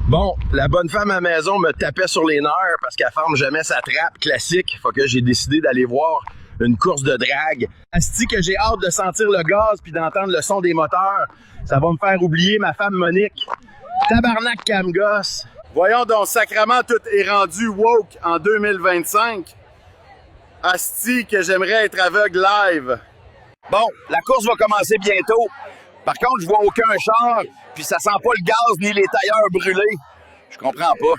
Bon, la bonne femme à la maison me tapait sur les nerfs parce qu'elle ferme jamais sa trappe classique. Faut que j'ai décidé d'aller voir une course de drague. Asti que j'ai hâte de sentir le gaz puis d'entendre le son des moteurs. Ça va me faire oublier ma femme Monique. Tabarnak Camgos. Voyons donc, sacrement, tout est rendu woke en 2025. Asti que j'aimerais être aveugle live. Bon, la course va commencer bientôt. Par contre, je vois aucun char, puis ça sent pas le gaz ni les tailleurs brûlés. Je comprends pas.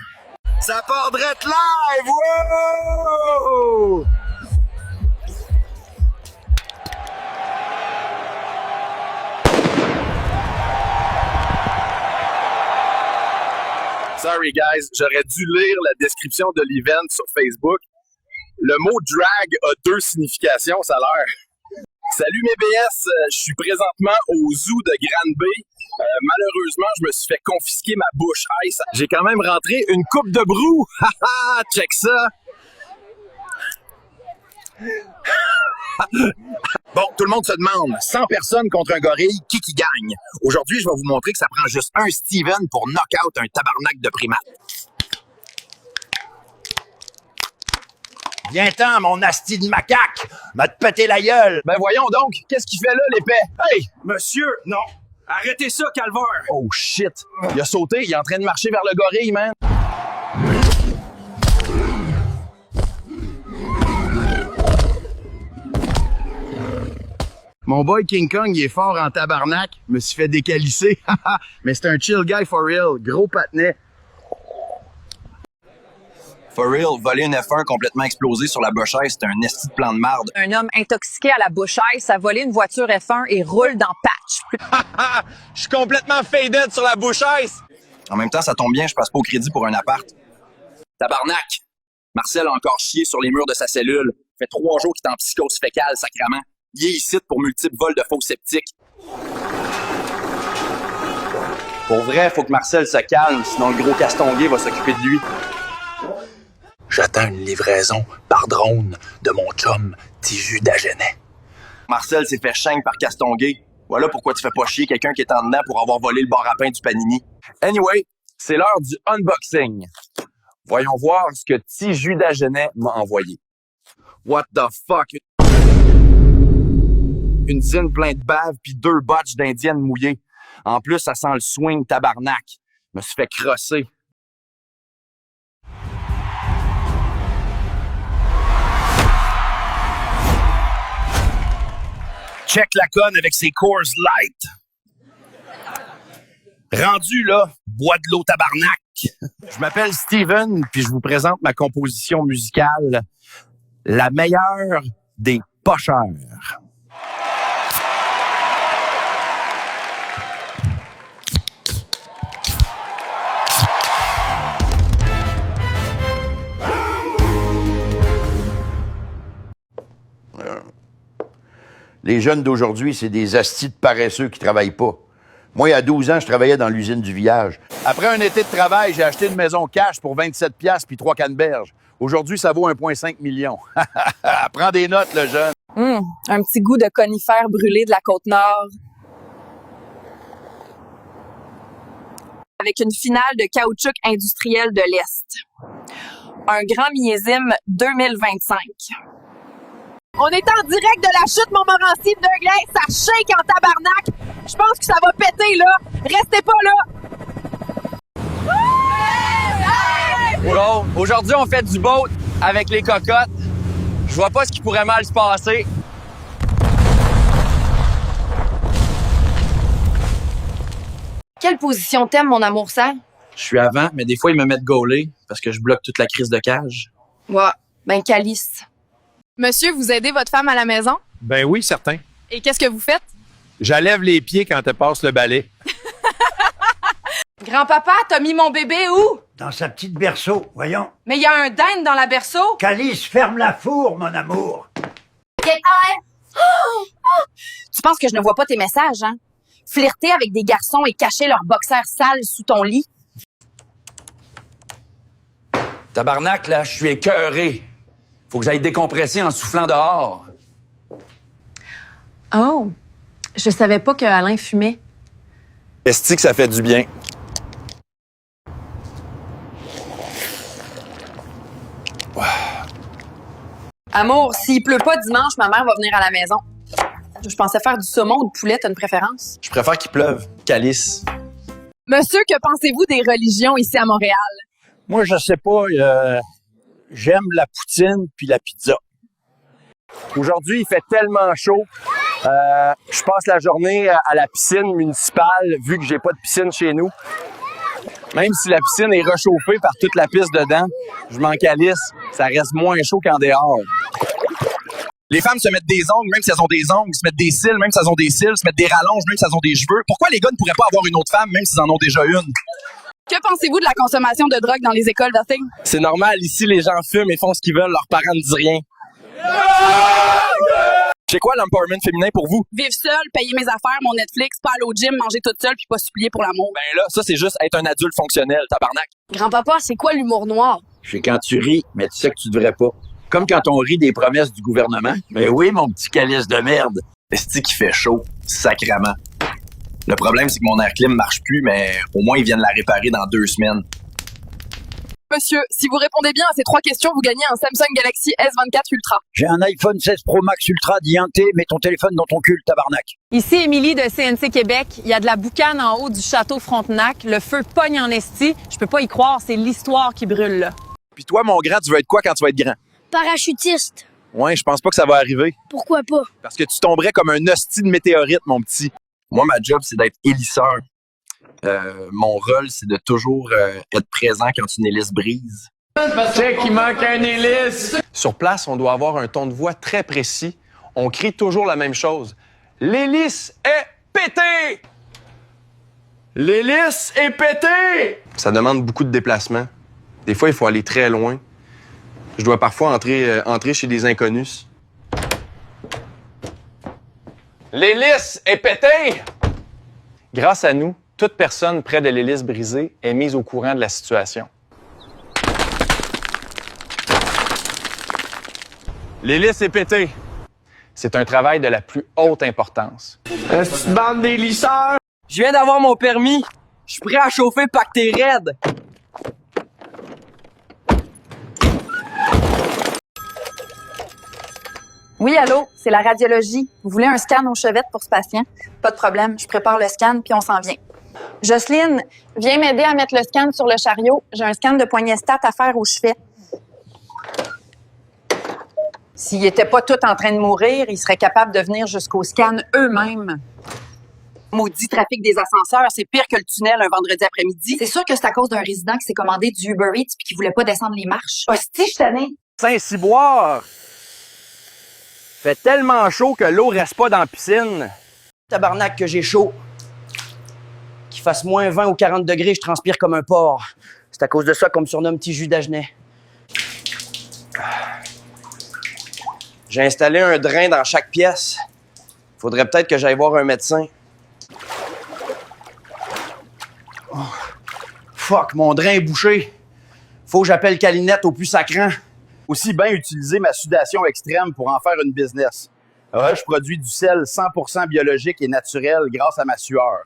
Ça part drette live! Wow! Sorry guys, j'aurais dû lire la description de l'event sur Facebook. Le mot drag a 2 significations, ça a l'air. Salut mes BS, je suis présentement au zoo de Granby. Malheureusement, je me suis fait confisquer ma bouche ice. J'ai quand même rentré une coupe de brou. Haha, check ça. Bon, tout le monde se demande, 100 personnes contre un gorille, qui gagne? Aujourd'hui, je vais vous montrer que ça prend juste un Steven pour knock-out un tabarnak de primate. Viens-t'en, mon asti de macaque! Va te péter la gueule! Ben voyons donc, qu'est-ce qu'il fait là, l'épais? Hey! Monsieur, non! Arrêtez ça, calvaire! Oh shit! Il a sauté, il est en train de marcher vers le gorille, man! Mon boy King Kong, il est fort en tabarnak. Me suis fait décalisser. Mais c'est un chill guy for real. Gros patinet. For real, voler une F1 complètement explosé sur la Bouchaise, c'est un esti de plan de marde. Un homme intoxiqué à la Bouchaise a volé une voiture F1 et roule dans Patch. Je suis complètement faded sur la Bouchaise. En même temps, ça tombe bien, je passe pas au crédit pour un appart. Tabarnak! Marcel a encore chié sur les murs de sa cellule. Fait 3 jours qu'il est en psychose fécale, sacrément. Il est ici pour multiples vols de faux sceptiques. Pour vrai, faut que Marcel se calme, sinon le gros castonguay va s'occuper de lui. J'attends une livraison par drone de mon chum Tiju d'Agenais. Marcel s'est fait chingue par Castonguay. Voilà pourquoi tu fais pas chier quelqu'un qui est en dedans pour avoir volé le bar à pain du Panini. Anyway, c'est l'heure du unboxing. Voyons voir ce que Tiju d'Agenais m'a envoyé. What the fuck? Une dizaine plein de bave puis 2 botches d'indiennes mouillées. En plus, ça sent le swing tabarnak. Je me suis fait crosser. Check la conne avec ses Coors Light. Rendu là, bois de l'eau tabarnak. Je m'appelle Steven, puis je vous présente ma composition musicale, la meilleure des pocheurs. Les jeunes d'aujourd'hui, c'est des astis de paresseux qui travaillent pas. Moi, à 12 ans, je travaillais dans l'usine du village. Après un été de travail, j'ai acheté une maison cash pour 27 piastres puis 3 canneberges. Aujourd'hui, ça vaut 1,5 million. Prends des notes, le jeune. Un petit goût de conifères brûlés de la Côte-Nord. Avec une finale de caoutchouc industriel de l'Est. Un grand millésime 2025. On est en direct de la chute Montmorency de Glais. Ça shake en tabarnak. Je pense que ça va péter, là. Restez pas là. Bon, aujourd'hui, on fait du boat avec les cocottes. Je vois pas ce qui pourrait mal se passer. Quelle position t'aimes, mon amour, ça? Je suis avant, mais des fois, ils me mettent gaulé parce que je bloque toute la crise de cage. Ouais, ben calice. Monsieur, vous aidez votre femme à la maison? Ben oui, certain. Et qu'est-ce que vous faites? J'enlève les pieds quand elle passe le balai. Grand-papa, t'as mis mon bébé où? Dans sa petite berceau, voyons. Mais il y a un dinde dans la berceau. Calice, ferme la four, mon amour. Tu penses que je ne vois pas tes messages, hein? Flirter avec des garçons et cacher leurs boxers sales sous ton lit. Tabarnak, là, je suis écœuré. Faut que j'aille décompresser en soufflant dehors. Oh, je savais pas que Alain fumait. Est-ce que ça fait du bien? Amour, s'il pleut pas dimanche, ma mère va venir à la maison. Je pensais faire du saumon ou de poulet, t'as une préférence? Je préfère qu'il pleuve. Calice. Monsieur, que pensez-vous des religions ici à Montréal? Moi, je sais pas, j'aime la poutine puis la pizza. Aujourd'hui, il fait tellement chaud. Je passe la journée à la piscine municipale, vu que j'ai pas de piscine chez nous. Même si la piscine est réchauffée par toute la piste dedans, je m'en calisse, ça reste moins chaud qu'en dehors. Les femmes se mettent des ongles, même si elles ont des ongles, se mettent des cils, même si elles ont des cils, se mettent des rallonges, même si elles ont des cheveux. Pourquoi les gars ne pourraient pas avoir une autre femme, même s'ils en ont déjà une? Que pensez-vous de la consommation de drogue dans les écoles d'Orting? C'est normal, ici, les gens fument et font ce qu'ils veulent, leurs parents ne disent rien. C'est quoi l'empowerment féminin pour vous? Vivre seul, payer mes affaires, mon Netflix, pas aller au gym, manger toute seule puis pas supplier pour l'amour. Ben là, ça c'est juste être un adulte fonctionnel, tabarnak. Grand-papa, c'est quoi l'humour noir? C'est quand tu ris, mais tu sais que tu devrais pas. Comme quand on rit des promesses du gouvernement. Ben oui, mon petit calice de merde. Est-ce qu'il fait chaud? Sacrément. Le problème, c'est que mon air clim marche plus, mais au moins ils viennent la réparer dans 2 semaines. Monsieur, si vous répondez bien à ces 3 questions, vous gagnez un Samsung Galaxy S24 Ultra. J'ai un iPhone 16 Pro Max Ultra dianté, mets ton téléphone dans ton cul, tabarnak. Ici Émilie de CNC Québec. Il y a de la boucane en haut du château Frontenac. Le feu pogne en esti. Je peux pas y croire, c'est l'histoire qui brûle là. Puis toi, mon grand, tu veux être quoi quand tu vas être grand? Parachutiste. Ouais, je pense pas que ça va arriver. Pourquoi pas? Parce que tu tomberais comme un hostie de météorite, mon petit. Moi, ma job, c'est d'être élisseur. Mon rôle, c'est de toujours être présent quand une hélice brise. Check, il manque un hélice. Sur place, on doit avoir un ton de voix très précis. On crie toujours la même chose. L'hélice est pétée! L'hélice est pétée! Ça demande beaucoup de déplacements. Des fois, il faut aller très loin. Je dois parfois entrer chez des inconnus. L'hélice est pétée! Grâce à nous, toute personne près de l'hélice brisée est mise au courant de la situation. L'hélice est pétée. C'est un travail de la plus haute importance. Est-ce une bande d'hélisseurs? Je viens d'avoir mon permis. Je suis prêt à chauffer pacté raide. Oui, allô, c'est la radiologie. Vous voulez un scan aux chevettes pour ce patient? Pas de problème, je prépare le scan puis on s'en vient. Jocelyne, viens m'aider à mettre le scan sur le chariot. J'ai un scan de poignet stat à faire au chevet. S'ils n'étaient pas tous en train de mourir, ils seraient capables de venir jusqu'au scan eux-mêmes. Maudit trafic des ascenseurs, c'est pire que le tunnel un vendredi après-midi. C'est sûr que c'est à cause d'un résident qui s'est commandé du Uber Eats puis qui voulait pas descendre les marches. Hostie, je t'en ai. Saint-Cyboire! Fait tellement chaud que l'eau reste pas dans la piscine. Tabarnak que j'ai chaud. Qu'il fasse moins 20 ou 40 degrés, je transpire comme un porc. C'est à cause de ça qu'on me surnomme Petit Jus d'Agenais. J'ai installé un drain dans chaque pièce. Faudrait peut-être que j'aille voir un médecin. Oh. Fuck, mon drain est bouché. Faut que j'appelle Calinette au plus sacrant. Aussi bien utiliser ma sudation extrême pour en faire une business. Je produis du sel 100% biologique et naturel grâce à ma sueur.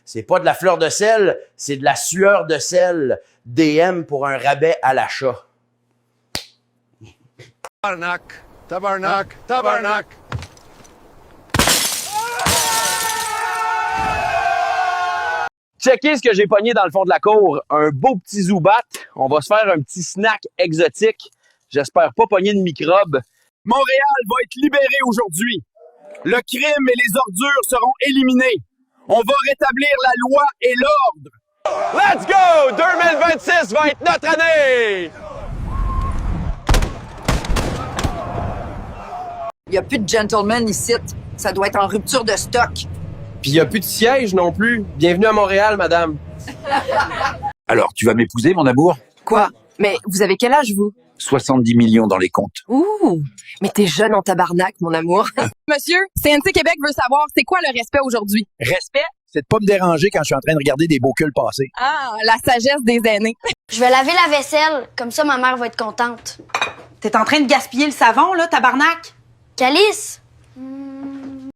C'est pas de la fleur de sel, c'est de la sueur de sel. DM pour un rabais à l'achat. Tabarnak, tabarnak, tabarnak. Checkez ce que j'ai pogné dans le fond de la cour. Un beau petit zoubat. On va se faire un petit snack exotique. J'espère pas pogner de microbes. Montréal va être libéré aujourd'hui. Le crime et les ordures seront éliminés. On va rétablir la loi et l'ordre. Let's go! 2026 va être notre année! Il n'y a plus de gentlemen ici. Ça doit être en rupture de stock. Puis y a plus de siège non plus. Bienvenue à Montréal, madame. Alors, tu vas m'épouser, mon amour? Quoi? Mais vous avez quel âge, vous? 70 millions dans les comptes. Ouh! Mais t'es jeune en tabarnak, mon amour. Monsieur, CNC Québec veut savoir, c'est quoi le respect aujourd'hui? Respect, c'est de pas me déranger quand je suis en train de regarder des beaux culs passer. Ah, la sagesse des aînés. Je vais laver la vaisselle, comme ça ma mère va être contente. T'es en train de gaspiller le savon, là, tabarnak? Calice?